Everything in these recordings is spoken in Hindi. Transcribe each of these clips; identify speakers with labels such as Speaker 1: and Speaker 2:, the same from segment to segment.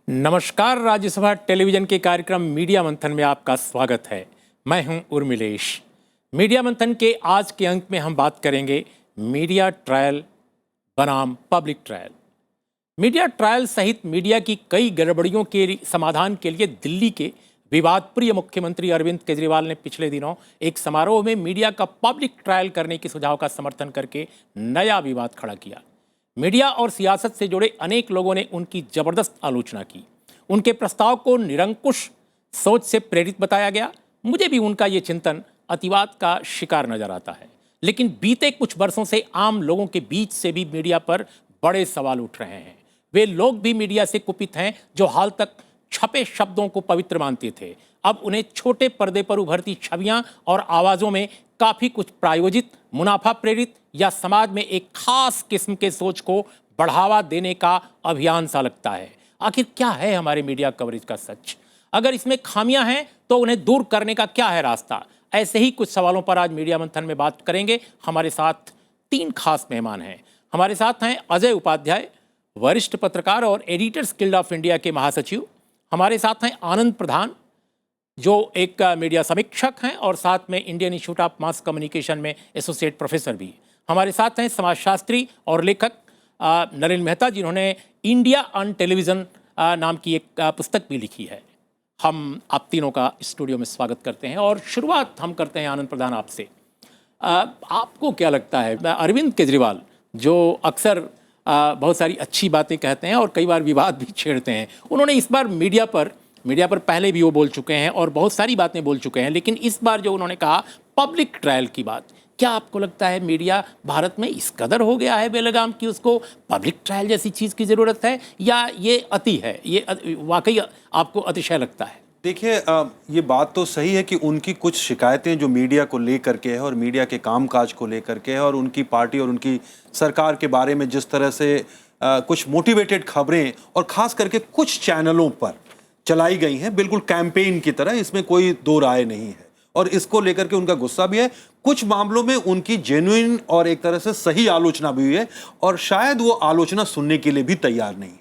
Speaker 1: नमस्कार। राज्यसभा टेलीविजन के कार्यक्रम मीडिया मंथन में आपका स्वागत है। मैं हूं उर्मिलेश। मीडिया मंथन के आज के अंक में हम बात करेंगे मीडिया ट्रायल बनाम पब्लिक ट्रायल। मीडिया ट्रायल सहित मीडिया की कई गड़बड़ियों के समाधान के लिए दिल्ली के विवाद प्रिय मुख्यमंत्री अरविंद केजरीवाल ने पिछले दिनों एक समारोह में मीडिया का पब्लिक ट्रायल करने के सुझाव का समर्थन करके नया विवाद खड़ा किया। मीडिया और सियासत से जुड़े अनेक लोगों ने उनकी जबरदस्त आलोचना की। उनके प्रस्ताव को निरंकुश सोच से प्रेरित बताया गया। मुझे भी उनका ये चिंतन अतिवाद का शिकार नजर आता है। लेकिन बीते कुछ वर्षों से आम लोगों के बीच से भी मीडिया पर बड़े सवाल उठ रहे हैं। वे लोग भी मीडिया से कुपित हैं जो हाल तक छपे शब्दों को पवित्र मानते थे। अब उन्हें छोटे पर्दे पर उभरती छवियां और आवाजों में काफी कुछ प्रायोजित, मुनाफा प्रेरित या समाज में एक खास किस्म के सोच को बढ़ावा देने का अभियान सा लगता है। आखिर क्या है हमारे मीडिया कवरेज का सच? अगर इसमें खामियां हैं तो उन्हें दूर करने का क्या है रास्ता? ऐसे ही कुछ सवालों पर आज मीडिया मंथन में बात करेंगे। हमारे साथ तीन खास मेहमान हैं। हमारे साथ हैं अजय उपाध्याय, वरिष्ठ पत्रकार और एडिटर्स गिल्ड ऑफ इंडिया के महासचिव। हमारे साथ हैं आनंद प्रधान, जो एक मीडिया समीक्षक हैं और साथ में Indian institute of mass communication में एसोसिएट प्रोफेसर भी। हमारे साथ हैं समाजशास्त्री और लेखक नरेंद्र मेहता, जिन्होंने इंडिया ऑन टेलीविज़न नाम की एक पुस्तक भी लिखी है। हम आप तीनों का स्टूडियो में स्वागत करते हैं और शुरुआत हम करते हैं आनंद प्रधान आपसे। आपको क्या लगता है, अरविंद केजरीवाल जो अक्सर बहुत सारी अच्छी बातें कहते हैं और कई बार विवाद भी छेड़ते हैं, उन्होंने इस बार मीडिया पर पहले भी वो बोल चुके हैं और बहुत सारी बातें बोल चुके हैं, लेकिन इस बार जो उन्होंने कहा पब्लिक ट्रायल की बात, क्या आपको लगता है मीडिया भारत में इस कदर हो गया है बेलगाम कि उसको पब्लिक ट्रायल जैसी चीज़ की ज़रूरत है, या ये अति है, ये वाकई आपको अतिशय लगता है?
Speaker 2: देखिए, ये बात तो सही है कि उनकी कुछ शिकायतें जो मीडिया को लेकर के है और मीडिया के कामकाज को लेकर के है और उनकी पार्टी और उनकी सरकार के बारे में जिस तरह से कुछ मोटिवेटेड खबरें और ख़ास करके कुछ चैनलों पर चलाई गई हैं, बिल्कुल कैंपेन की तरह, इसमें कोई दो राय नहीं है और इसको लेकर के उनका गुस्सा भी है। कुछ मामलों में उनकी जेन्युइन और एक तरह से सही आलोचना भी हुई है और शायद वो आलोचना सुनने के लिए भी तैयार नहीं है।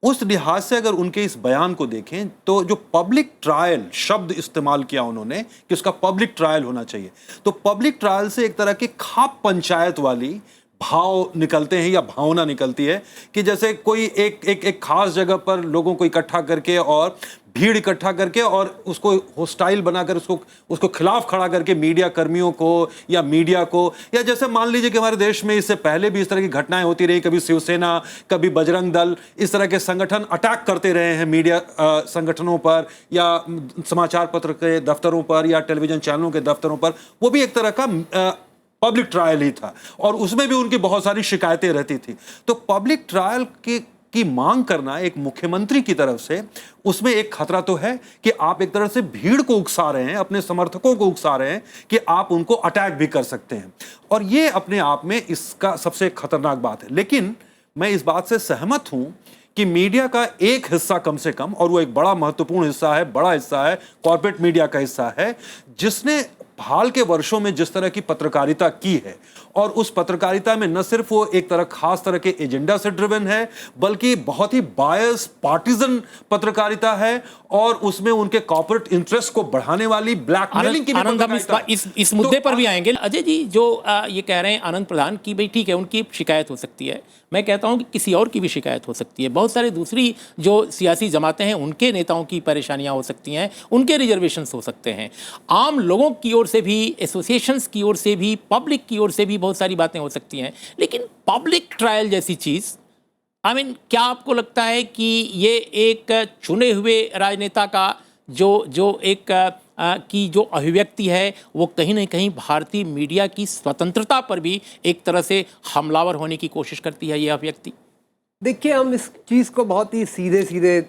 Speaker 2: उस लिहाज से अगर उनके इस बयान को देखें तो जो पब्लिक ट्रायल शब्द इस्तेमाल किया उन्होंने कि उसका पब्लिक ट्रायल होना चाहिए, तो पब्लिक ट्रायल से एक तरह की खाप पंचायत वाली भाव निकलते हैं या भावना निकलती है कि जैसे कोई एक खास जगह पर लोगों को इकट्ठा करके और भीड़ इकट्ठा करके और उसको होस्टाइल बनाकर उसको खिलाफ खड़ा करके मीडिया कर्मियों को या मीडिया को, या जैसे मान लीजिए कि हमारे देश में इससे पहले भी इस तरह की घटनाएं होती रही, कभी शिवसेना, कभी बजरंग दल, इस तरह के संगठन अटैक करते रहे हैं मीडिया संगठनों पर या समाचार पत्र के दफ्तरों पर या टेलीविजन चैनलों के दफ्तरों पर। वो भी एक तरह का पब्लिक ट्रायल ही था और उसमें भी उनकी बहुत सारी शिकायतें रहती थी। तो पब्लिक ट्रायल की मांग करना एक मुख्यमंत्री की तरफ से, उसमें एक खतरा तो है कि आप एक तरह से भीड़ को उकसा रहे हैं, अपने समर्थकों को उकसा रहे हैं कि आप उनको अटैक भी कर सकते हैं, और ये अपने आप में इसका सबसे खतरनाक बात है। लेकिन मैं इस बात से सहमत हूं कि मीडिया का एक हिस्सा कम से कम, और वो एक बड़ा महत्वपूर्ण हिस्सा है, बड़ा हिस्सा है, कॉर्पोरेट मीडिया का हिस्सा है, जिसने हाल के वर्षों में जिस तरह की पत्रकारिता की है, और उस पत्रकारिता में न सिर्फ वो एक तरह खास तरह के एजेंडा से ड्रिवन है, बल्कि बहुत ही बायस पार्टिजन पत्रकारिता है और उसमें उनके कॉर्पोरेट इंटरेस्ट को बढ़ाने वाली ब्लैकमेलिंग की
Speaker 1: इस मुद्दे पर भी आएंगे। अजय जी जो ये कह रहे हैं आनंद प्रधान की, भाई ठीक है उनकी शिकायत हो सकती है, मैं कहता हूं कि किसी और की भी शिकायत हो सकती है। बहुत सारे दूसरी जो सियासी जमातें हैं उनके नेताओं की परेशानियां हो सकती हैं, उनके रिजर्वेशंस हो सकते हैं, आम लोगों की ओर से भी, एसोसिएशंस की ओर से भी, पब्लिक की ओर से भी बहुत सारी बातें हो सकती हैं। लेकिन पब्लिक ट्रायल जैसी चीज़, क्या आपको लगता है कि ये एक चुने हुए राजनेता का जो अभिव्यक्ति है वो कहीं ना कहीं भारतीय मीडिया की स्वतंत्रता पर भी एक तरह से हमलावर होने की कोशिश करती है ये अभिव्यक्ति?
Speaker 3: देखिए, हम इस चीज़ को बहुत ही सीधे सीधे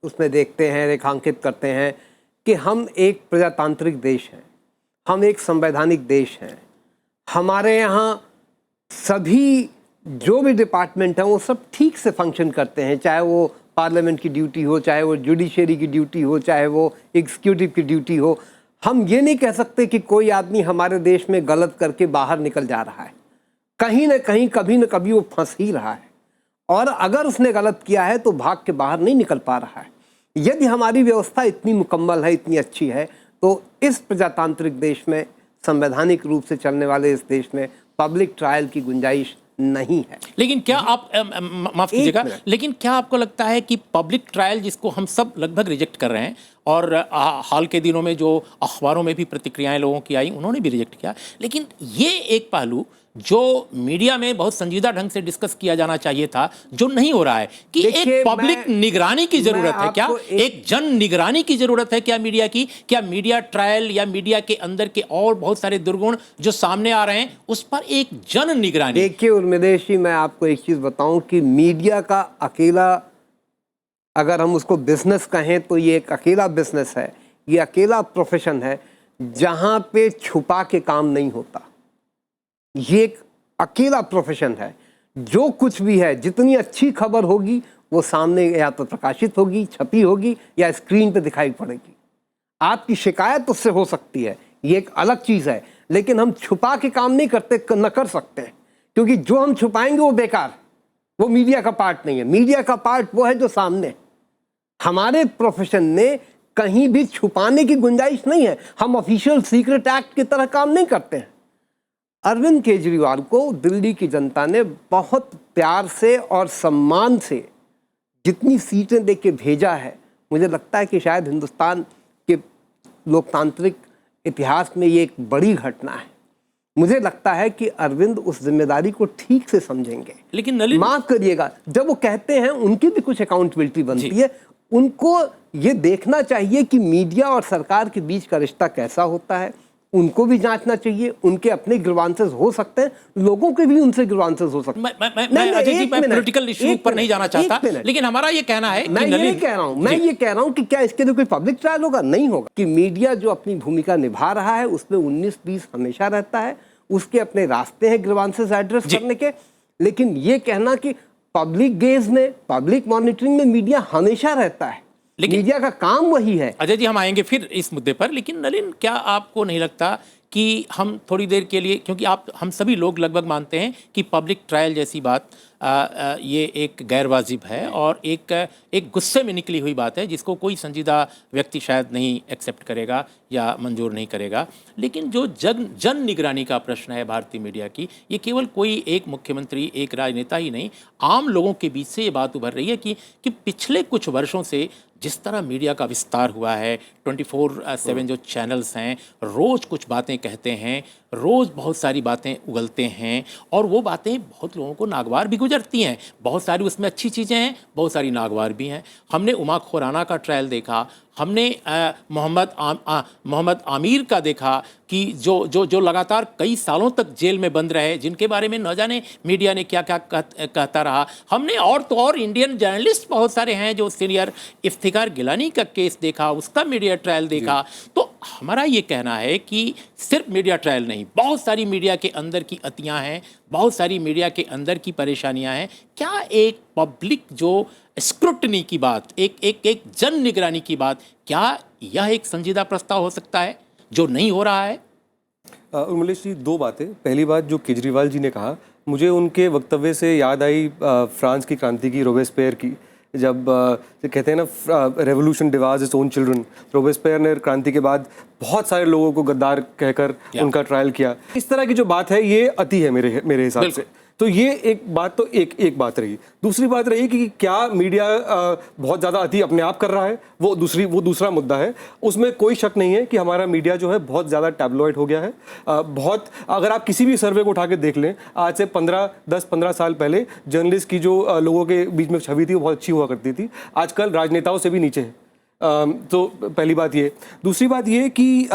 Speaker 3: उसमें देखते हैं, रेखांकित करते हैं कि हम एक प्रजातांत्रिक देश हैं, हम एक संवैधानिक देश हैं। हमारे यहाँ सभी जो भी डिपार्टमेंट हैं वो सब ठीक से फंक्शन करते हैं, चाहे वो पार्लियामेंट की ड्यूटी हो, चाहे वो जुडिशरी की ड्यूटी हो, चाहे वो एग्जीक्यूटिव की ड्यूटी हो। हम ये नहीं कह सकते कि कोई आदमी हमारे देश में गलत करके बाहर निकल जा रहा है। कहीं ना कहीं कभी ना कभी वो फंस ही रहा है और अगर उसने गलत किया है तो भाग के बाहर नहीं निकल पा रहा है। यदि हमारी व्यवस्था इतनी मुकम्मल है, इतनी अच्छी है, तो इस प्रजातांत्रिक देश में, संवैधानिक रूप से चलने वाले इस देश में पब्लिक ट्रायल की गुंजाइश नहीं है।
Speaker 1: लेकिन क्या आप माफ कीजिएगा, लेकिन क्या आपको लगता है कि पब्लिक ट्रायल, जिसको हम सब लगभग रिजेक्ट कर रहे हैं, और हाल के दिनों में जो अखबारों में भी प्रतिक्रियाएं लोगों की आई, उन्होंने भी रिजेक्ट किया, लेकिन ये एक पहलू जो मीडिया में बहुत संजीदा ढंग से डिस्कस किया जाना चाहिए था, जो नहीं हो रहा है, कि एक पब्लिक निगरानी की जरूरत है। क्या एक जन निगरानी की जरूरत है क्या मीडिया की? क्या मीडिया ट्रायल या मीडिया के अंदर के और बहुत सारे दुर्गुण जो सामने आ रहे हैं, उस पर एक जन निगरानी?
Speaker 3: देखिए उर्मिलेश जी, मैं आपको एक चीज बताऊं कि मीडिया का अकेला, अगर हम उसको बिजनेस कहें तो ये एक अकेला बिजनेस है, ये अकेला प्रोफेशन है जहां पे छुपा के काम नहीं होता। ये एक अकेला प्रोफेशन है। जो कुछ भी है, जितनी अच्छी खबर होगी वो सामने या तो प्रकाशित होगी, छपी होगी, या स्क्रीन पे दिखाई पड़ेगी। आपकी शिकायत उससे हो सकती है, ये एक अलग चीज़ है, लेकिन हम छुपा के काम नहीं न कर सकते हैं, क्योंकि जो हम छुपाएंगे वो बेकार, वो मीडिया का पार्ट नहीं है। मीडिया का पार्ट वो है जो सामने। हमारे प्रोफेशन में कहीं भी छुपाने की गुंजाइश नहीं है। हम ऑफिशियल सीक्रेट एक्ट की तरह काम नहीं करते हैं। अरविंद केजरीवाल को दिल्ली की जनता ने बहुत प्यार से और सम्मान से जितनी सीटें दे के भेजा है, मुझे लगता है कि शायद हिंदुस्तान के लोकतांत्रिक इतिहास में ये एक बड़ी घटना है। मुझे लगता है कि अरविंद उस जिम्मेदारी को ठीक से समझेंगे।
Speaker 1: लेकिन नलिन,
Speaker 3: माफ करिएगा, जब वो कहते हैं उनकी भी कुछ अकाउंटेबिलिटी बनती है, उनको ये देखना चाहिए कि मीडिया और सरकार के बीच का रिश्ता कैसा होता है, उनको भी जांचना चाहिए। उनके अपने ग्रीवांसेस हो सकते हैं, लोगों के भी उनसे ग्रीवांसेस हो सकते हैं।
Speaker 1: मैं अजय जी, मैं पॉलिटिकल इशू पर नहीं जाना चाहता, लेकिन हमारा ये कहना है,
Speaker 3: मैं ये कह रहा हूं कि क्या इसके लिए कोई पब्लिक ट्रायल होगा? नहीं होगा। कि मीडिया जो अपनी भूमिका निभा रहा है उसमें 19-20 हमेशा रहता है, उसके अपने रास्ते हैं ग्रीवांसेस एड्रेस करने के। लेकिन ये कहना कि पब्लिक गेज में, पब्लिक मॉनिटरिंग में मीडिया हमेशा रहता है, मीडिया का काम वही है।
Speaker 1: अजय जी, हम आएंगे फिर इस मुद्दे पर, लेकिन नलिन, क्या आपको नहीं लगता कि हम थोड़ी देर के लिए, क्योंकि हम सभी लोग लगभग मानते हैं कि पब्लिक ट्रायल जैसी बात ये एक गैर वाजिब है और एक गुस्से में निकली हुई बात है, जिसको कोई संजीदा व्यक्ति शायद नहीं एक्सेप्ट करेगा या मंजूर नहीं करेगा। लेकिन जो जन निगरानी का प्रश्न है भारतीय मीडिया की, ये केवल कोई एक मुख्यमंत्री, एक राजनेता ही नहीं, आम लोगों के बीच से ये बात उभर रही है कि पिछले कुछ वर्षों से जिस तरह मीडिया का विस्तार हुआ है, 24/7 जो चैनल्स हैं, रोज़ कुछ बातें कहते हैं, रोज़ बहुत सारी बातें उगलते हैं, और वो बातें बहुत लोगों को नागवार भी गुजरती हैं। बहुत सारी उसमें अच्छी चीज़ें हैं, बहुत सारी नागवार भी हैं। हमने उमा खुराना का ट्रायल देखा, हमने मोहम्मद आमिर का देखा कि जो लगातार कई सालों तक जेल में बंद रहे, जिनके बारे में न जाने मीडिया ने क्या क्या कहता रहा। हमने और तो और इंडियन जर्नलिस्ट बहुत सारे हैं, जो सीनियर इफ्तिखार गिलानी का केस देखा, उसका मीडिया ट्रायल देखा। तो हमारा ये कहना है कि सिर्फ मीडिया ट्रायल नहीं, बहुत सारी मीडिया के अंदर की अतियाँ हैं, बहुत सारी मीडिया के अंदर की परेशानियां हैं। क्या एक पब्लिक जो स्क्रूटनी की बात, एक जन निगरानी की बात, क्या यह एक संजीदा प्रस्ताव हो सकता है जो नहीं हो रहा है?
Speaker 4: उर्मिलेश जी, दो बातें। पहली बात, जो केजरीवाल जी ने कहा, मुझे उनके वक्तव्य से याद आई फ्रांस की क्रांति की, रोबेस्पेयर की। जब कहते हैं ना, revolution devours its own children, Robespierre ने क्रांति के बाद बहुत सारे लोगों को गद्दार कहकर उनका ट्रायल किया। इस तरह की जो बात है, ये अति है मेरे हिसाब से। तो ये एक बात, तो एक बात रही। दूसरी बात रही कि क्या मीडिया बहुत ज़्यादा अति अपने आप कर रहा है, वो दूसरा मुद्दा है। उसमें कोई शक नहीं है कि हमारा मीडिया जो है बहुत ज़्यादा टैब्लॉइड हो गया है। बहुत, अगर आप किसी भी सर्वे को उठा के देख लें, आज से 10-15 साल पहले जर्नलिस्ट की जो लोगों के बीच में छवि थी वो बहुत अच्छी हुआ करती थी, आजकल राजनेताओं से भी नीचे है। तो पहली बात ये। दूसरी बात ये कि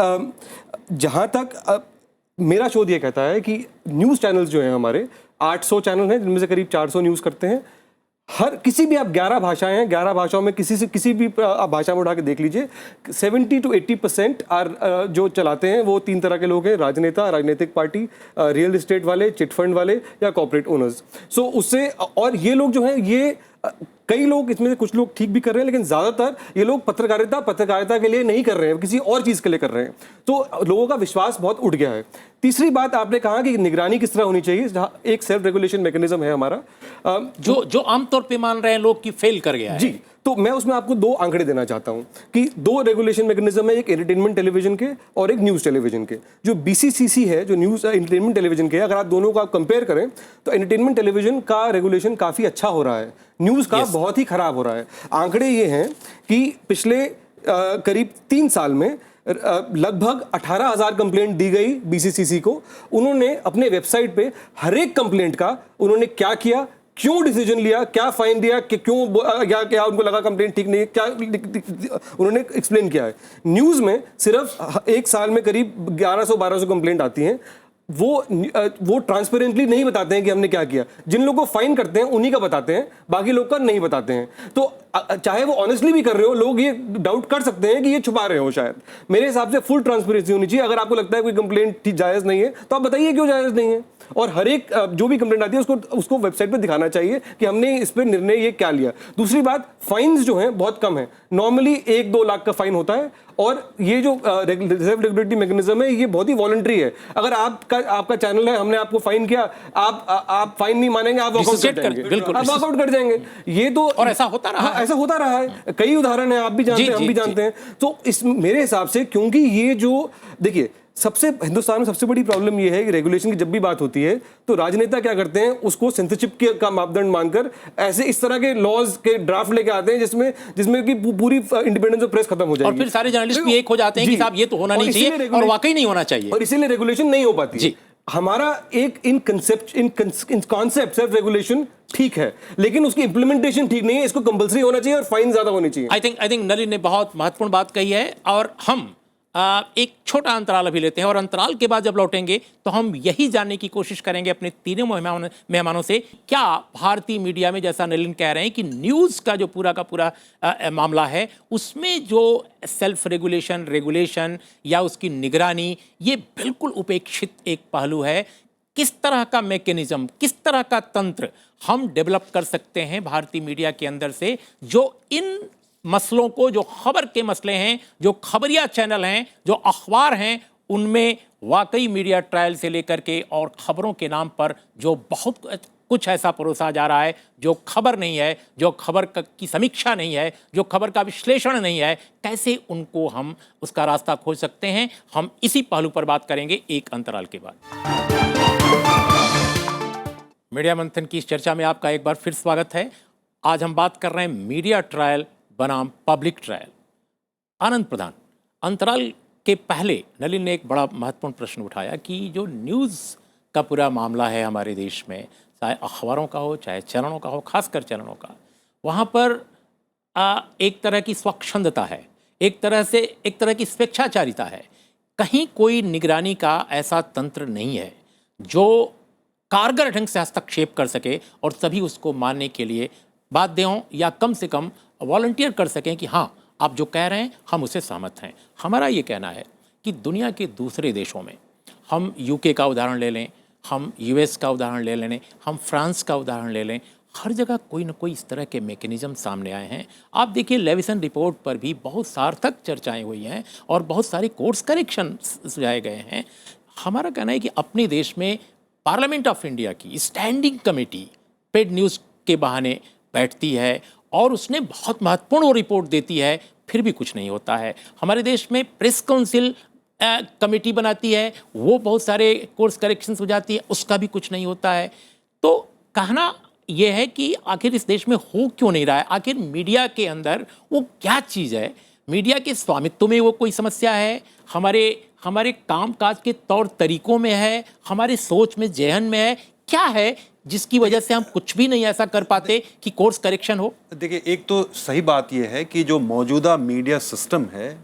Speaker 4: जहाँ तक मेरा शोध ये कहता है कि न्यूज़ चैनल्स जो हैं हमारे, 800 चैनल हैं, जिनमें से करीब 400 न्यूज़ करते हैं। हर किसी भी, आप 11 भाषाएं हैं, 11 भाषाओं में किसी भी आप भाषा में उठा के देख लीजिए, 70 to 80% जो चलाते हैं वो 3 तरह के लोग हैं: राजनेता, राजनीतिक पार्टी, रियल एस्टेट वाले, चिट फंड वाले, या कॉर्पोरेट ओनर्स। सो उससे, और ये लोग जो हैं, ये कई लोग इसमें से कुछ लोग ठीक भी कर रहे हैं, लेकिन ज्यादातर ये लोग पत्रकारिता के लिए नहीं कर रहे हैं, किसी और चीज के लिए कर रहे हैं। तो लोगों का विश्वास बहुत उठ गया है। तीसरी बात आपने कहा कि निगरानी किस तरह होनी चाहिए, जहाँ एक सेल्फ रेगुलेशन मैकेनिज्म है हमारा,
Speaker 1: जो आमतौर पे मान रहे हैं लोग कि फेल कर गया है।
Speaker 4: जी, तो मैं उसमें आपको 2 आंकड़े देना चाहता हूं कि 2 रेगुलेशन मैकेनिज्म है, एक एंटरटेनमेंट टेलीविजन के और एक न्यूज टेलीविजन के। जो बीसीसीसी है, जो न्यूज एंटरटेनमेंट टेलीविजन के, अगर आप दोनों को आप कंपेयर करें तो एंटरटेनमेंट टेलीविजन का रेगुलेशन काफी अच्छा हो रहा है, न्यूज का बहुत ही खराब हो रहा है। आंकड़े ये हैं कि पिछले करीब 3 साल में लगभग 18,000 कंप्लेंट दी गई बीसीसीसी को। उन्होंने अपने वेबसाइट पे हर एक कंप्लेंट का उन्होंने क्या किया, क्यों डिसीजन लिया, क्या फाइन दिया, कि क्यों या क्या उनको लगा कंप्लेंट ठीक नहीं है, क्या उन्होंने एक्सप्लेन किया है। न्यूज में सिर्फ एक साल में करीब 1100-1200 कंप्लेंट आती हैं। वो ट्रांसपेरेंटली नहीं बताते हैं कि हमने क्या किया। जिन लोगों को फाइन करते हैं उन्हीं का बताते हैं, बाकी लोग का नहीं बताते हैं। तो चाहे वो ऑनेस्टली भी कर रहे हो, लोग ये डाउट कर सकते हैं कि ये छुपा रहे हो। शायद मेरे हिसाब से फुल ट्रांसपेरेंसी होनी चाहिए। अगर आपको लगता है कोई कंप्लेंट ठीक जायज नहीं है तो आप बताइए क्यों जायज नहीं है, और हर एक जो भी कंप्लेंट आती है उसको वेबसाइट पे दिखाना चाहिए कि हमने इस पे निर्णय ये क्या लिया। दूसरी बात, फाइन्स जो हैं बहुत कम है, नॉर्मली 1-2 लाख का फाइन होता है, और ये जो रिजर्व रेगुलेटरी मैकेनिज्म है ये बहुत ही वॉलंटरी है। अगर आपका चैनल है, हमने आपको फाइन किया, आप फाइन नहीं मानेंगे, आप वॉकआउट कर जाएंगे,
Speaker 1: बिल्कुल
Speaker 4: आप वॉकआउट कर जाएंगे। ये तो
Speaker 1: और ऐसा होता रहा है।
Speaker 4: ऐसा होता रहा है, कई उदाहरण है, आप भी जानते हैं, हम भी जानते हैं। तो इस मेरे हिसाब से, क्योंकि ये जो देखिए हिंदुस्तान में सबसे बड़ी प्रॉब्लम ये है कि रेगुलेशन की जब भी बात होती है तो राजनेता क्या करते हैं, उसको सेंसरशिप का मापदंड मानकर ऐसे इस तरह के लॉज के ड्राफ्ट लेके आते हैं जिसमें कि पूरी इंडिपेंडेंस ऑफ प्रेस खत्म हो जाएगी,
Speaker 1: और फिर सारे जर्नलिस्ट भी एक हो जाते हैं कि साहब ये तो होना नहीं चाहिए और वाकई नहीं होना चाहिए,
Speaker 4: और इसीलिए रेगुलेशन नहीं हो पाती है। हमारा एक इन कॉन्सेप्ट सेल्फ रेगुलेशन ठीक है, लेकिन उसकी इंप्लीमेंटेशन ठीक नहीं है। इसको कंपलसरी होना चाहिए और फाइन ज्यादा होनी चाहिए।
Speaker 1: आई थिंक नलिन ने बहुत महत्वपूर्ण बात कही है, और हम एक छोटा अंतराल अभी लेते हैं, और अंतराल के बाद जब लौटेंगे तो हम यही जानने की कोशिश करेंगे अपने तीनों मेहमानों से, क्या भारतीय मीडिया में, जैसा नलिन कह रहे हैं कि न्यूज़ का जो पूरा का पूरा मामला है, उसमें जो सेल्फ रेगुलेशन या उसकी निगरानी, ये बिल्कुल उपेक्षित एक पहलू है। किस तरह का मैकेनिज्म, किस तरह का तंत्र हम डेवलप कर सकते हैं भारतीय मीडिया के अंदर से, जो इन मसलों को, जो खबर के मसले हैं, जो खबरिया चैनल हैं, जो अखबार हैं, उनमें वाकई मीडिया ट्रायल से लेकर के और खबरों के नाम पर जो बहुत कुछ ऐसा परोसा जा रहा है जो खबर नहीं है, जो खबर की समीक्षा नहीं है, जो खबर का विश्लेषण नहीं है, कैसे उनको हम उसका रास्ता खोज सकते हैं। हम इसी पहलू पर बात करेंगे एक अंतराल के बाद। मीडिया मंथन की इस चर्चा में आपका एक बार फिर स्वागत है। आज हम बात कर रहे हैं मीडिया ट्रायल बनाम पब्लिक ट्रायल। आनंद प्रधान, अंतराल के पहले नलिन ने एक बड़ा महत्वपूर्ण प्रश्न उठाया कि जो न्यूज़ का पूरा मामला है हमारे देश में, चाहे अखबारों का हो, चाहे चैनलों का हो, खासकर चैनलों का, वहाँ पर एक तरह की स्वच्छंदता है, एक तरह की स्वेच्छाचारिता है। कहीं कोई निगरानी का ऐसा तंत्र नहीं है जो कारगर ढंग से हस्तक्षेप कर सके और सभी उसको मानने के लिए बाध्य हों, या कम से कम वॉलंटियर कर सकें कि हाँ, आप जो कह रहे हैं हम उससे सहमत हैं। हमारा ये कहना है कि दुनिया के दूसरे देशों में, हम यूके का उदाहरण ले लें, हम यूएस का उदाहरण ले लें, हम फ्रांस का उदाहरण ले लें, हर जगह कोई ना कोई इस तरह के मैकेनिज्म सामने आए हैं। आप देखिए, लेविसन रिपोर्ट पर भी बहुत सार्थक चर्चाएं हुई हैं और बहुत सारे कोर्स करेक्शन सुझाए गए हैं। हमारा कहना है कि अपने देश में पार्लियामेंट ऑफ इंडिया की स्टैंडिंग कमेटी पेड न्यूज़ के बहाने बैठती है और उसने बहुत महत्वपूर्ण रिपोर्ट देती है, फिर भी कुछ नहीं होता है। हमारे देश में प्रेस काउंसिल कमेटी बनाती है, वो बहुत सारे कोर्स करेक्शंस हो जाती है, उसका भी कुछ नहीं होता है। तो कहना यह है कि आखिर इस देश में हो क्यों नहीं रहा है? आखिर मीडिया के अंदर वो क्या चीज़ है? मीडिया के स्वामित्व में वो कोई समस्या है, हमारे कामकाज के तौर तरीकों में है, हमारे सोच में, जहन में है, क्या है जिसकी वजह से हम कुछ भी नहीं ऐसा कर पाते कि कोर्स करेक्शन हो?
Speaker 2: देखिए, एक तो सही बात यह है कि जो मौजूदा मीडिया सिस्टम है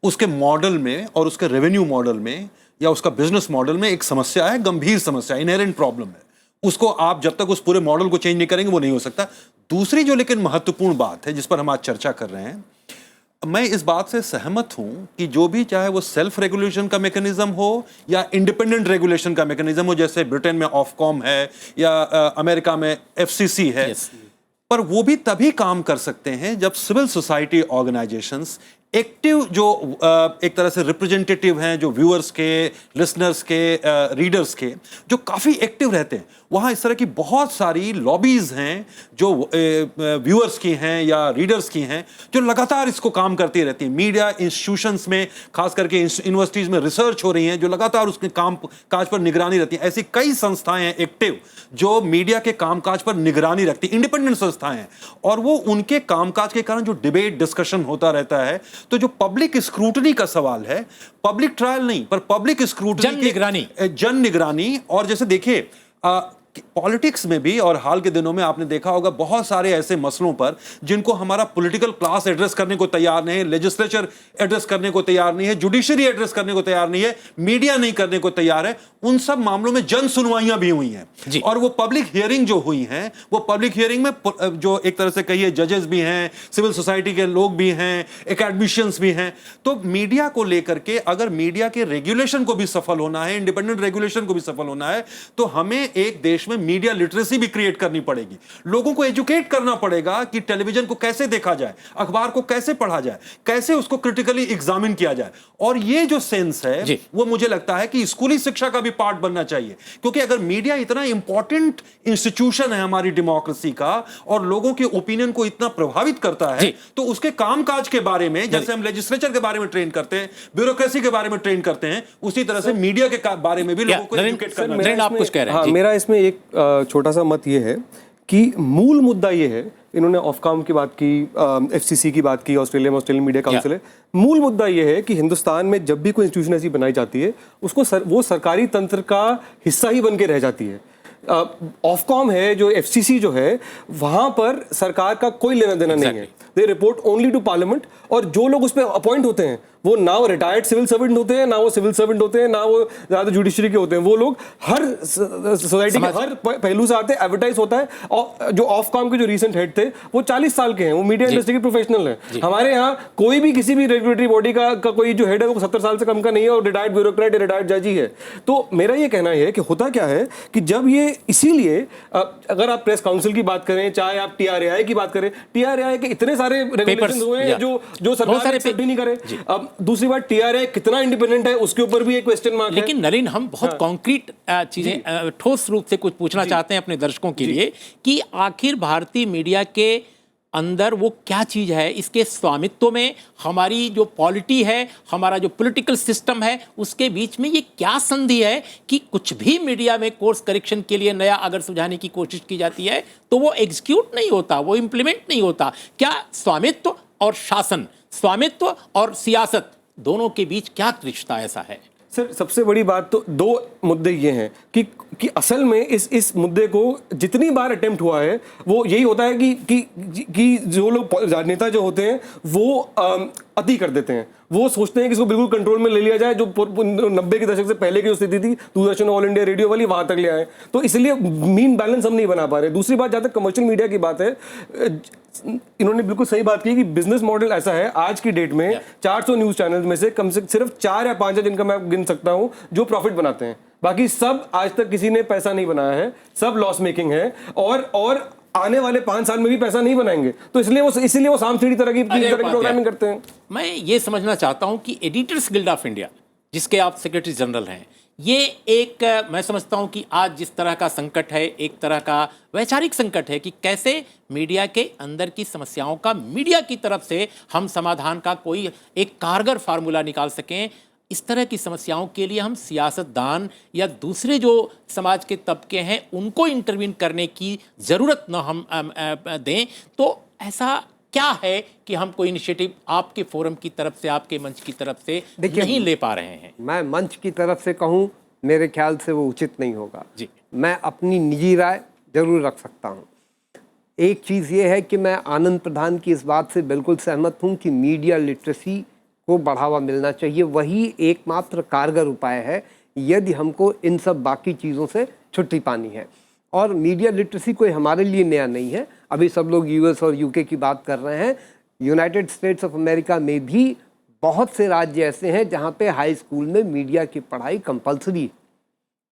Speaker 2: उसके मॉडल में और उसके रेवेन्यू मॉडल में या उसका बिजनेस मॉडल में एक समस्या है, गंभीर समस्या, इनहेरेंट प्रॉब्लम है। उसको आप जब तक उस पूरे मॉडल को चेंज नहीं करेंगे वो नहीं हो सकता। दूसरी जो लेकिन महत्वपूर्ण बात है जिस पर हम आज चर्चा कर रहे हैं, मैं इस बात से सहमत हूं कि जो भी, चाहे वो सेल्फ रेगुलेशन का मैकेनिज्म हो या इंडिपेंडेंट रेगुलेशन का मैकेनिज्म हो, जैसे ब्रिटेन में ऑफकॉम है या अमेरिका में एफसीसी है, पर वो भी तभी काम कर सकते हैं जब सिविल सोसाइटी ऑर्गेनाइजेशंस एक्टिव, जो एक तरह से रिप्रेजेंटेटिव हैं, जो व्यूअर्स के, लिसनर्स के, रीडर्स के, जो काफ़ी एक्टिव रहते हैं। वहाँ इस तरह की बहुत सारी लॉबीज़ हैं जो व्यूअर्स की हैं या रीडर्स की हैं, जो लगातार इसको काम करती रहती हैं। मीडिया इंस्टीट्यूशंस में, खास करके यूनिवर्सिटीज़ में रिसर्च हो रही हैं जो लगातार उसके काम काज पर निगरानी रहती हैं। ऐसी कई संस्थाएं हैं एक्टिव जो मीडिया के कामकाज पर निगरानी रखती, इंडिपेंडेंट संस्थाएं हैं, और वो उनके कामकाज के कारण जो डिबेट डिस्कशन होता रहता है, तो जो पब्लिक स्क्रूटनी का सवाल है, पब्लिक ट्रायल नहीं पर पब्लिक स्क्रूटनी, जन निगरानी। और जैसे देखिए पॉलिटिक्स में भी, और हाल के दिनों में आपने देखा होगा बहुत सारे ऐसे मसलों पर जिनको हमारा पॉलिटिकल क्लास एड्रेस करने को तैयार नहीं है, लेजिस्लेचर एड्रेस करने को तैयार नहीं है, जुडिशरी एड्रेस करने को तैयार नहीं है, मीडिया नहीं करने को तैयार है। उन सब मामलों में जन सुनवाइयां भी हुई हैं, और वो पब्लिक हियरिंग जो हुई हैं, वो पब्लिक हियरिंग में जो एक तरह से कहिए जजेस भी हैं, सिविल सोसाइटी के लोग भी हैं, एकेडमिशियंस भी हैं। तो मीडिया को लेकर के अगर मीडिया के रेगुलेशन को भी सफल होना है, इंडिपेंडेंट रेगुलेशन को भी सफल होना है, तो हमें एक देश में मीडिया लिटरेसी भी क्रिएट करनी पड़ेगी। लोगों को एजुकेट करना पड़ेगा कि टेलीविजन को कैसे देखा जाए, अखबार को कैसे पढ़ा जाए, कैसे उसको क्रिटिकली एग्जामिन किया जाए। और ये जो सेंस है वो मुझे लगता है कि स्कूली शिक्षा का भी पार्ट बनना चाहिए, क्योंकि अगर मीडिया इतना इंपॉर्टेंट इंस्टीट्यूशन है हमारी डेमोक्रेसी का और लोगों के ओपिनियन को इतना प्रभावित करता है, तो उसके कामकाज के बारे में, जैसे हम लेजिस्लेचर के बारे में ट्रेन करते हैं, ब्यूरोक्रेसी के बारे में ट्रेन करते हैं, उसी तरह से मीडिया के बारे में भी लोगों को एजुकेट करना चाहिए।
Speaker 1: आप कुछ कह रहे हैं?
Speaker 4: मेरा इसमें एक छोटा सा मत ये है कि मूल मुद्दा ये है, इन्होंने ऑफकॉम की बात की, एफसीसी की बात की, ऑस्ट्रेलिया में ऑस्ट्रेलियन मीडिया काउंसिल है। मूल मुद्दा ये है कि हिंदुस्तान में जब भी कोई इंस्टीट्यूशन ऐसी बनाई जाती है, उसको वो सरकारी तंत्र का हिस्सा ही बन के रह जाती है। ऑफकॉम है, जो एफसीसी जो है, वहां पर सरकार का कोई लेना देना नहीं है। दे रिपोर्ट ओनली टू पार्लियामेंट, और जो लोग उस पर अपॉइंट होते हैं वो ना वो रिटायर्ड सिविल सर्वेंट होते हैं, ना वो सिविल सर्वेंट होते हैं, ना वो ज्यादा जुडिशरी के होते हैं। वो लोग हर सोसाइटी के हर पहलू से आते हैं, एडवर्टाइज होता है। और जो ऑफकॉम के जो रीसेंट हेड थे वो 40 साल के हैं, वो मीडिया इंडस्ट्री के प्रोफेशनल हैं। हमारे यहाँ कोई भी किसी भी रेगुलेटरी बॉडी का कोई जो हेड है वो 70 साल से कम का नहीं है, और रिटायर्ड ब्यूरोक्रेट, रिटायर्ड जज ही है। तो मेरा ये कहना है कि होता क्या है कि जब ये, इसीलिए अगर आप प्रेस काउंसिल की बात करें, चाहे आप टीआरएआई की बात करें, टीआरएआई के इतने सारे रेगुलेशंस हुए हैं जो सरकार एक्सेप्ट ही नहीं करे। अब दूसरी बात, टीआरएआई कितना इंडिपेंडेंट है उसके ऊपर भी एक क्वेश्चन मार्क है।
Speaker 1: लेकिन नलिन, हम बहुत कॉन्क्रीट चीजें, ठोस रूप से कुछ पूछना चाहते हैं अपने दर्शकों के लिए कि आखिर भारतीय मीडिया के अंदर वो क्या चीज है, इसके स्वामित्व में हमारी जो पॉलिटी है, हमारा जो पॉलिटिकल सिस्टम है, उसके बीच में ये क्या संधि है कि कुछ भी मीडिया में कोर्स करेक्शन के लिए नया अगर सुझाने की कोशिश की जाती है तो वो एग्जीक्यूट नहीं होता, वो इंप्लीमेंट नहीं होता। क्या स्वामित्व और शासन, स्वामित्व और सियासत, दोनों के बीच क्या रिश्ता ऐसा है?
Speaker 4: सर, सबसे बड़ी बात तो दो मुद्दे ये हैं कि असल में इस मुद्दे को जितनी बार अटेम्प्ट हुआ है वो यही होता है कि जो लोग राजनेता जो होते हैं वो अति कर देते हैं। वो सोचते हैं कि इसको बिल्कुल कंट्रोल में ले लिया जाए, जो 90 के दशक से पहले की जो स्थिति थी दूरदर्शन ऑल इंडिया रेडियो वाली, वहां तक ले आए। तो इसलिए मीन बैलेंस हम नहीं बना पा रहे। दूसरी बात, जहां तक कमर्शियल मीडिया की बात है, इन्होंने बिल्कुल सही बात की कि बिजनेस मॉडल ऐसा है आज की डेट में 400 न्यूज चैनल में से कम से सिर्फ 4 या 5 है जिनका मैं गिन सकता हूं जो प्रॉफिट बनाते हैं। बाकी सब आज तक किसी ने पैसा नहीं बनाया है, सब लॉस मेकिंग है, और आने वाले 5 साल में भी पैसा नहीं बनाएंगे। तो इसलिए वो साम सीढ़ी तरह की प्रोग्रामिंग करते हैं।
Speaker 1: मैं ये समझना चाहता हूं कि एडिटर्स गिल्ड ऑफ इंडिया, जिसके आप सेक्रेटरी जनरल हैं, ये एक, मैं समझता हूं कि आज जिस तरह का संकट है, एक तरह का वैचारिक संकट है कि कैसे मीडिया के अंदर की समस्याओं का मीडिया की तरफ से हम समाधान का कोई एक कारगर फार्मूला निकाल सकें। इस तरह की समस्याओं के लिए हम सियासतदान या दूसरे जो समाज के तबके हैं उनको इंटरवीन करने की ज़रूरत न हम दें। तो ऐसा क्या है कि हम कोई इनिशिएटिव आपके फोरम की तरफ से, आपके मंच की तरफ से नहीं ले पा रहे हैं?
Speaker 3: मैं मंच की तरफ से कहूँ, मेरे ख्याल से वो उचित नहीं होगा
Speaker 1: जी।
Speaker 3: मैं अपनी निजी राय जरूर रख सकता हूँ। एक चीज़ ये है कि मैं आनंद प्रधान की इस बात से बिल्कुल सहमत हूँ कि मीडिया लिटरेसी को बढ़ावा मिलना चाहिए। वही एकमात्र कारगर उपाय है यदि हमको इन सब बाकी चीज़ों से छुट्टी पानी है। और मीडिया लिटरेसी कोई हमारे लिए नया नहीं है। अभी सब लोग यूएस और यूके की बात कर रहे हैं। यूनाइटेड स्टेट्स ऑफ अमेरिका में भी बहुत से राज्य ऐसे हैं जहाँ पे हाई स्कूल में मीडिया की पढ़ाई कंपलसरी।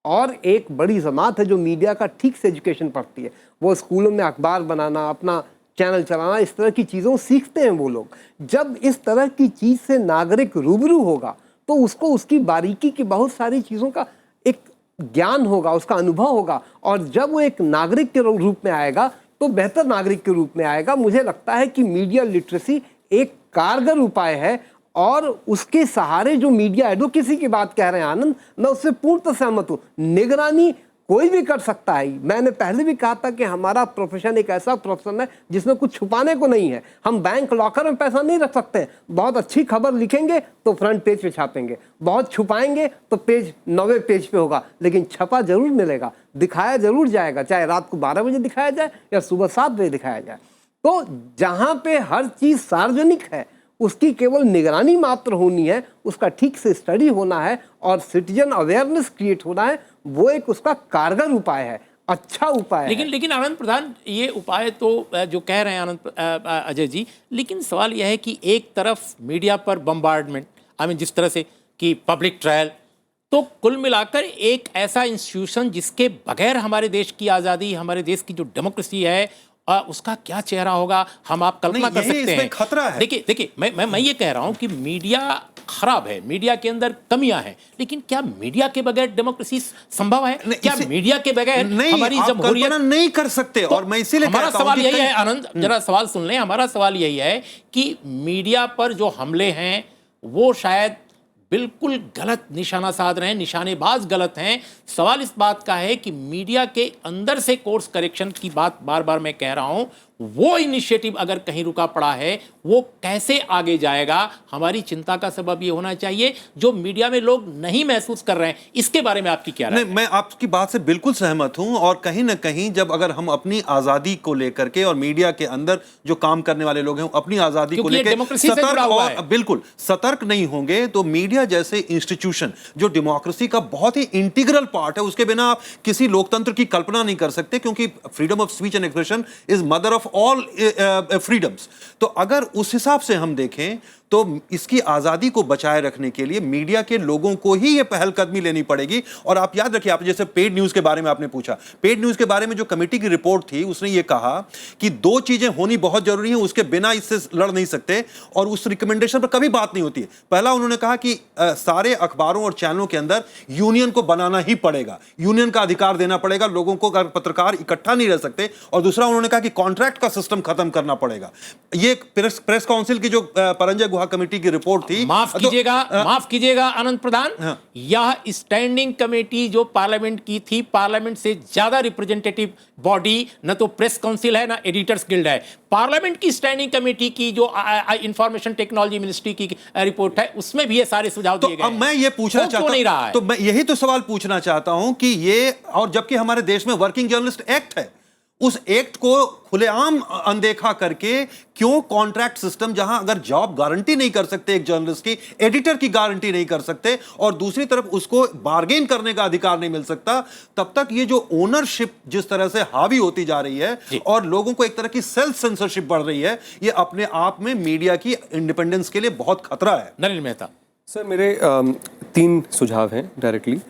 Speaker 3: और एक बड़ी जमात है जो मीडिया का ठीक से एजुकेशन पढ़ती है। वो स्कूलों में अखबार बनाना, अपना चैनल चलाना, इस तरह की चीज़ों सीखते हैं वो लोग। जब इस तरह की चीज़ से नागरिक रूबरू होगा तो उसको उसकी बारीकी की बहुत सारी चीज़ों का एक ज्ञान होगा, उसका अनुभव होगा, और जब वो एक नागरिक के रूप में आएगा तो बेहतर नागरिक के रूप में आएगा। मुझे लगता है कि मीडिया लिटरेसी एक कारगर उपाय है, और उसके सहारे जो मीडिया एडवोकेसी की बात कह रहे हैं आनंद, मैं उससे पूर्णतः सहमत हूँ। निगरानी कोई भी कर सकता है। मैंने पहले भी कहा था कि हमारा प्रोफेशन एक ऐसा प्रोफेशन है जिसमें कुछ छुपाने को नहीं है। हम बैंक लॉकर में पैसा नहीं रख सकते। बहुत अच्छी खबर लिखेंगे तो फ्रंट पेज पे छापेंगे, बहुत छुपाएंगे तो पेज 9वें पेज पे होगा, लेकिन छपा जरूर मिलेगा, दिखाया जरूर जाएगा, चाहे रात को 12 बजे दिखाया जाए या सुबह 7 बजे दिखाया जाए। तो जहाँ पे हर चीज़ सार्वजनिक है उसकी केवल निगरानी मात्र होनी है, उसका ठीक से स्टडी होना है और सिटीजन अवेयरनेस क्रिएट होना है। वो एक उसका कारगर उपाय है, अच्छा उपाय है।
Speaker 1: लेकिन आनंद प्रधान, ये उपाय तो जो कह रहे हैं आनंद अजय जी, लेकिन सवाल यह है कि एक तरफ मीडिया पर बम्बार्डमेंट, जिस तरह से कि पब्लिक ट्रायल, तो कुल मिलाकर एक ऐसा इंस्टीट्यूशन जिसके बगैर हमारे देश की आज़ादी, हमारे देश की जो डेमोक्रेसी है उसका क्या चेहरा होगा, हम आप कल्पना कर सकते हैं।
Speaker 2: खतरा है।
Speaker 1: देखिए मैं ये कह रहा हूं कि मीडिया खराब है, मीडिया के अंदर कमियां हैं, लेकिन क्या मीडिया के बगैर डेमोक्रेसी संभव है? क्या मीडिया के बगैर हमारी जमहूरियत
Speaker 2: नहीं कर सकते?
Speaker 1: तो
Speaker 2: और मैं इसीलिए
Speaker 1: हमारा सवाल यही है आनंद, जरा सवाल सुन लें। हमारा सवाल यही है कि मीडिया पर जो हमले हैं वो शायद बिल्कुल गलत निशाना साध रहे हैं, निशानेबाज गलत हैं। सवाल इस बात का है कि मीडिया के अंदर से कोर्स करेक्शन की बात बार बार मैं कह रहा हूं, वो इनिशिएटिव अगर कहीं रुका पड़ा है वो कैसे आगे जाएगा? हमारी चिंता का सबब ये होना चाहिए जो मीडिया में लोग नहीं महसूस कर रहे हैं। इसके बारे में आपकी क्या राय है?
Speaker 2: मैं आपकी बात से बिल्कुल सहमत हूं, और कहीं ना कहीं जब अगर हम अपनी आजादी को लेकर के और मीडिया के अंदर जो काम करने वाले लोग हैं अपनी आजादी को लेकर सतर्क और बिल्कुल सतर्क नहीं होंगे तो मीडिया जैसे इंस्टीट्यूशन जो डेमोक्रेसी का बहुत ही इंटीग्रल पार्ट है, उसके बिना आप किसी लोकतंत्र की कल्पना नहीं कर सकते, क्योंकि freedom of speech and expression is mother of all freedoms. तो अगर उस हिसाब से हम देखें तो इसकी आजादी को बचाए रखने के लिए मीडिया के लोगों को ही यह पहलकदमी लेनी पड़ेगी। और आप याद रखिए, आप जैसे पेड न्यूज के बारे में आपने पूछा, पेड न्यूज के बारे में जो कमेटी की रिपोर्ट थी उसने यह कहा कि 2 चीजें होनी बहुत जरूरी हैं, उसके बिना इससे लड़ नहीं सकते, और उस रिकमेंडेशन पर कभी बात नहीं होती है। पहला उन्होंने कहा कि सारे अखबारों और चैनलों के अंदर यूनियन को बनाना ही पड़ेगा, यूनियन का अधिकार देना पड़ेगा लोगों को, अगर पत्रकार इकट्ठा नहीं रह सकते। और दूसरा उन्होंने कहा कि कॉन्ट्रैक्ट का सिस्टम खत्म करना पड़ेगा। ये प्रेस काउंसिल की जो परंजय गुहा कमेटी की रिपोर्ट थी।
Speaker 1: माफ कीजिएगा आनंद प्रधान, यह स्टैंडिंग कमेटी जो पार्लियामेंट की थी, पार्लियामेंट से ज्यादा रिप्रेजेंटेटिव बॉडी न तो प्रेस काउंसिल है ना एडिटर्स गिल्ड है। पार्लियामेंट की स्टैंडिंग कमेटी की जो इंफॉर्मेशन टेक्नोलॉजी मिनिस्ट्री की रिपोर्ट है उसमें भी ये सारे सुझाव दिए गए।
Speaker 2: अब मैं ये पूछना चाहता हूं,
Speaker 1: नहीं रहा है,
Speaker 2: तो मैं यही तो सवाल पूछना चाहता हूं कि ये, और जबकि हमारे देश में वर्किंग जर्नलिस्ट एक्ट है, उस एक्ट को खुलेआम अनदेखा करके क्यों कॉन्ट्रैक्ट सिस्टम, जहां अगर जॉब गारंटी नहीं कर सकते एक जर्नलिस्ट की, एडिटर की गारंटी नहीं कर सकते, और दूसरी तरफ उसको बार्गेन करने का अधिकार नहीं मिल सकता, तब तक ये जो ओनरशिप जिस तरह से हावी होती जा रही है और लोगों को एक तरह की सेल्फ सेंसरशिप बढ़ रही है, ये अपने आप में मीडिया की इंडिपेंडेंस के लिए बहुत खतरा है।
Speaker 1: नलिन मेहता
Speaker 4: सर, मेरे 3 सुझाव हैं डायरेक्टली।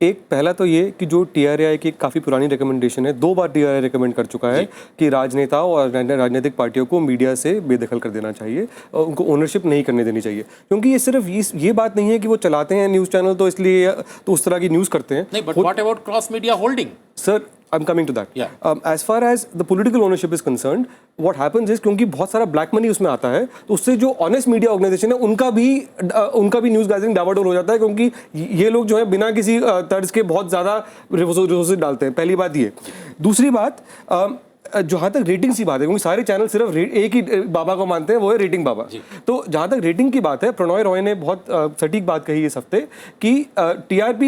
Speaker 4: एक, पहला तो ये कि जो TRAI की काफ़ी पुरानी रिकमेंडेशन है, 2 बार TRAI रिकमेंड कर चुका है कि राजनेताओं और राजनीतिक पार्टियों को मीडिया से बेदखल कर देना चाहिए और उनको ओनरशिप नहीं करने देनी चाहिए, क्योंकि ये सिर्फ ये बात नहीं है कि वो चलाते हैं न्यूज़ चैनल तो इसलिए तो उस तरह की न्यूज़ करते हैं।
Speaker 1: नहीं, but what about cross media holding?
Speaker 4: Sir, I'm coming to that. As far as the political ownership is concerned, what happens is, क्योंकि बहुत सारा ब्लैक मनी उसमें आता है, तो उससे जो ऑनेस्ट मीडिया ऑर्गेनाइजेशन है उनका भी न्यूज़ गैदरिंग डावाडोल हो जाता है, क्योंकि ये लोग जो है बिना किसी तर्ज के बहुत ज़्यादा रिसोर्सेज डालते हैं। पहली बात ये। दूसरी बात, जहाँ तक रेटिंग्स की बात है, क्योंकि सारे चैनल सिर्फ एक ही बाबा को मानते हैं, वो है रेटिंग बाबा। तो जहाँ तक रेटिंग की बात है, प्रणॉय रॉय ने बहुत सटीक बात कही इस हफ्ते कि TRP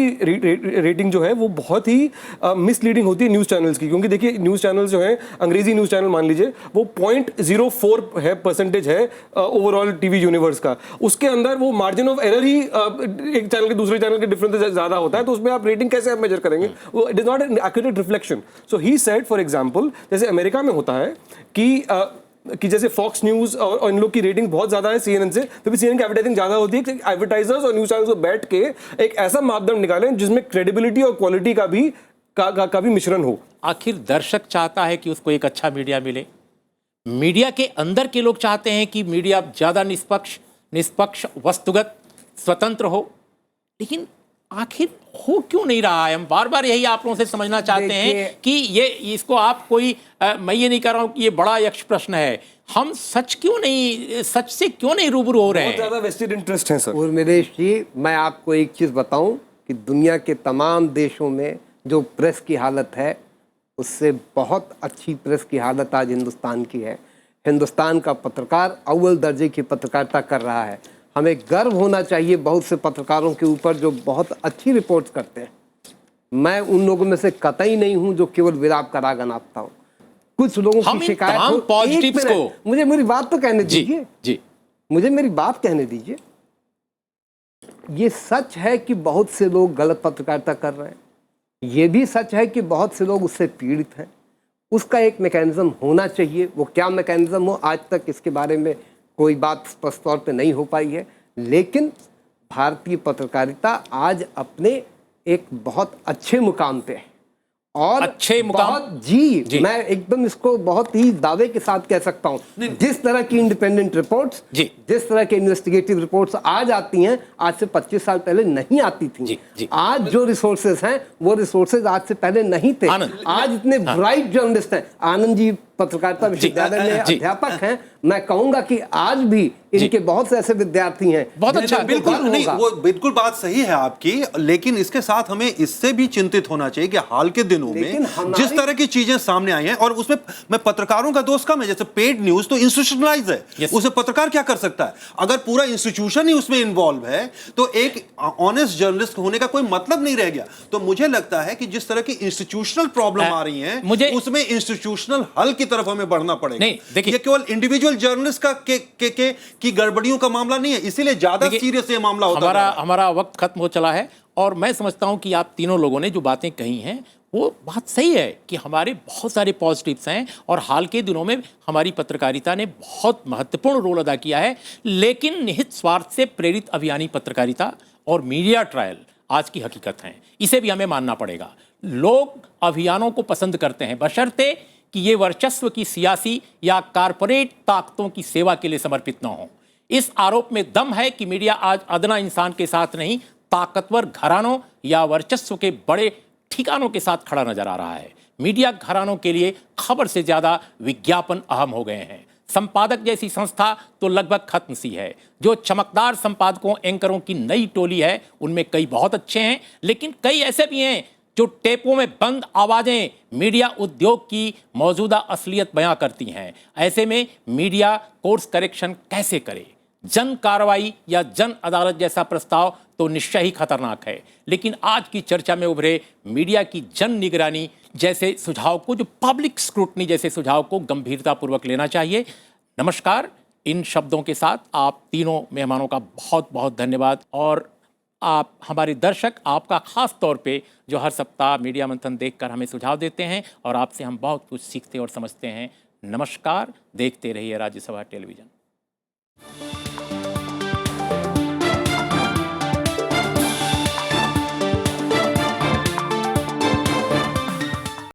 Speaker 4: रेटिंग जो है वो बहुत ही मिसलीडिंग होती है न्यूज़ चैनल्स की, क्योंकि देखिए न्यूज़ चैनल्स जो है, अंग्रेजी न्यूज़ चैनल मान लीजिए, वो 0.04% है ओवरऑल टीवी यूनिवर्स का। उसके अंदर वो मार्जिन ऑफ एरर ही एक चैनल के दूसरे चैनल के डिफरेंस से ज़्यादा होता है, तो उसमें आप रेटिंग कैसे मेजर करेंगे? It is not an accurate reflection. So he said, for example, जैसे अमेरिका में होता है कि कि जैसे फॉक्स न्यूज और इन लोग की रेटिंग बहुत ज्यादा है सीएनएन से, तो भी सीएनएन की एडवर्टाइजिंग ज्यादा होती है कि एडवर्टाइजर्स और न्यूज चैनल्स को बैठ के एक ऐसा मापदंड निकालें जिसमें क्रेडिबिलिटी और क्वालिटी का भी मिश्रण हो।
Speaker 1: आखिर दर्शक चाहता है कि उसको एक अच्छा मीडिया मिले, मीडिया के अंदर के लोग चाहते हैं कि मीडिया ज़्यादा निष्पक्ष वस्तुगत स्वतंत्र हो, लेकिन आखिर हो क्यों नहीं रहा है? हम बार बार यही आप लोगों से समझना चाहते हैं कि ये इसको आप कोई मैं ये नहीं कह रहा हूँ कि ये बड़ा यक्ष प्रश्न है, हम सच से क्यों नहीं रूबरू हो रहे हैं?
Speaker 4: बहुत ज्यादा वेस्टेड इंटरेस्ट है सर।
Speaker 3: उर्मिलेश जी, मैं आपको एक चीज़ बताऊं कि दुनिया के तमाम देशों में जो प्रेस की हालत है उससे बहुत अच्छी प्रेस की हालत आज हिंदुस्तान की है। हिंदुस्तान का पत्रकार अव्वल दर्जे की पत्रकारिता कर रहा है। हमें गर्व होना चाहिए बहुत से पत्रकारों के ऊपर जो बहुत अच्छी रिपोर्ट्स करते हैं। मैं उन लोगों में से कतई नहीं हूं जो केवल विलाप का राग अनापता हूं। कुछ लोगों की शिकायत हो,
Speaker 1: पॉजिटिव्स को
Speaker 3: मुझे मेरी बात तो कहने दीजिए
Speaker 1: जी,
Speaker 3: मुझे मेरी बात कहने दीजिए। ये सच है कि बहुत से लोग गलत पत्रकारिता कर रहे हैं, ये भी सच है कि बहुत से लोग उससे पीड़ित हैं। उसका एक मैकेनिज्म होना चाहिए। वो क्या मैकेनिज्म हो, आज तक इसके बारे में कोई बात स्पष्ट तौर पे नहीं हो पाई है, लेकिन भारतीय पत्रकारिता आज अपने एक बहुत अच्छे मुकाम पे है। और
Speaker 1: अच्छे मुकाम
Speaker 3: जी, मैं एकदम इसको बहुत ही दावे के साथ कह सकता हूं। जिस तरह की इंडिपेंडेंट रिपोर्ट्स, जिस तरह के इन्वेस्टिगेटिव रिपोर्ट्स आज आती हैं, आज से 25 साल पहले नहीं आती थी। आज जो रिसोर्सेज हैं वो रिसोर्सेज आज से पहले नहीं थे। आज इतने ब्राइट जर्नलिस्ट हैं। आनंद जी पत्रकारिता विश्वविद्यालय में अध्यापक हैं। मैं कहूंगा कि आज भी इनके बहुत से ऐसे विद्यार्थी हैं।
Speaker 1: बहुत अच्छा,
Speaker 2: बिल्कुल नहीं, वो बिल्कुल बात सही है आपकी, लेकिन इसके साथ हमें इससे भी चिंतित होना चाहिए कि हाल के दिनों में जिस तरह की चीजें सामने आई हैं, और उसमें मैं पत्रकारों का दोष कम है। जैसे पेड न्यूज तो इंस्टीट्यूशनलाइज है, उसे पत्रकार क्या कर सकता है? अगर पूरा इंस्टीट्यूशन ही उसमें इन्वॉल्व है तो एक ऑनेस्ट जर्नलिस्ट होने का कोई मतलब नहीं रह गया। तो मुझे लगता है कि जिस तरह की इंस्टीट्यूशनल प्रॉब्लम आ रही है, उसमें इंस्टीट्यूशनल हल की तरफ हमें बढ़ना पड़ेगा।
Speaker 1: नहीं, देखिए,
Speaker 2: ये केवल इंडिविजुअल जर्नलिस्ट का की गड़बड़ियों का मामला नहीं है, इसीलिए ज्यादा सीरियस ये मामला होता है।
Speaker 1: हमारा वक्त खत्म हो चला है, और मैं समझता हूं कि आप तीनों लोगों ने जो बातें कही हैं वो बात सही है कि हमारे बहुत सारे पॉजिटिव्स हैं, और हाल के दिनों में हमारी पत्रकारिता ने बहुत महत्वपूर्ण रोल अदा किया है। लेकिन निहित स्वार्थ से प्रेरित अभियानी पत्रकारिता और मीडिया ट्रायल आज की हकीकत हैं, इसे भी हमें मानना पड़ेगा। लोग अभियानों को पसंद करते हैं बशर्ते कि ये वर्चस्व की सियासी या कारपोरेट ताकतों की सेवा के लिए समर्पित न हो। इस आरोप में दम है कि मीडिया आज अदना इंसान के साथ नहीं, ताकतवर घरानों या वर्चस्व के बड़े ठिकानों के साथ खड़ा नजर आ रहा है। मीडिया घरानों के लिए खबर से ज्यादा विज्ञापन अहम हो गए हैं। संपादक जैसी संस्था तो लगभग खत्म सी है। जो चमकदार संपादकों, एंकरों की नई टोली है, उनमें कई बहुत अच्छे हैं, लेकिन कई ऐसे भी हैं जो टेपों में बंद आवाजें मीडिया उद्योग की मौजूदा असलियत बयां करती हैं। ऐसे में मीडिया कोर्स करेक्शन कैसे करे? जन कार्रवाई या जन अदालत जैसा प्रस्ताव तो निश्चय ही खतरनाक है, लेकिन आज की चर्चा में उभरे मीडिया की जन निगरानी जैसे सुझाव को, जो पब्लिक स्क्रूटनी जैसे सुझाव को गंभीरतापूर्वक लेना चाहिए। नमस्कार। इन शब्दों के साथ आप तीनों मेहमानों का बहुत बहुत धन्यवाद, और आप हमारे दर्शक आपका खास तौर पे जो हर सप्ताह मीडिया मंथन देखकर हमें सुझाव देते हैं, और आपसे हम बहुत कुछ सीखते और समझते हैं। नमस्कार। देखते रहिए राज्यसभा टेलीविजन।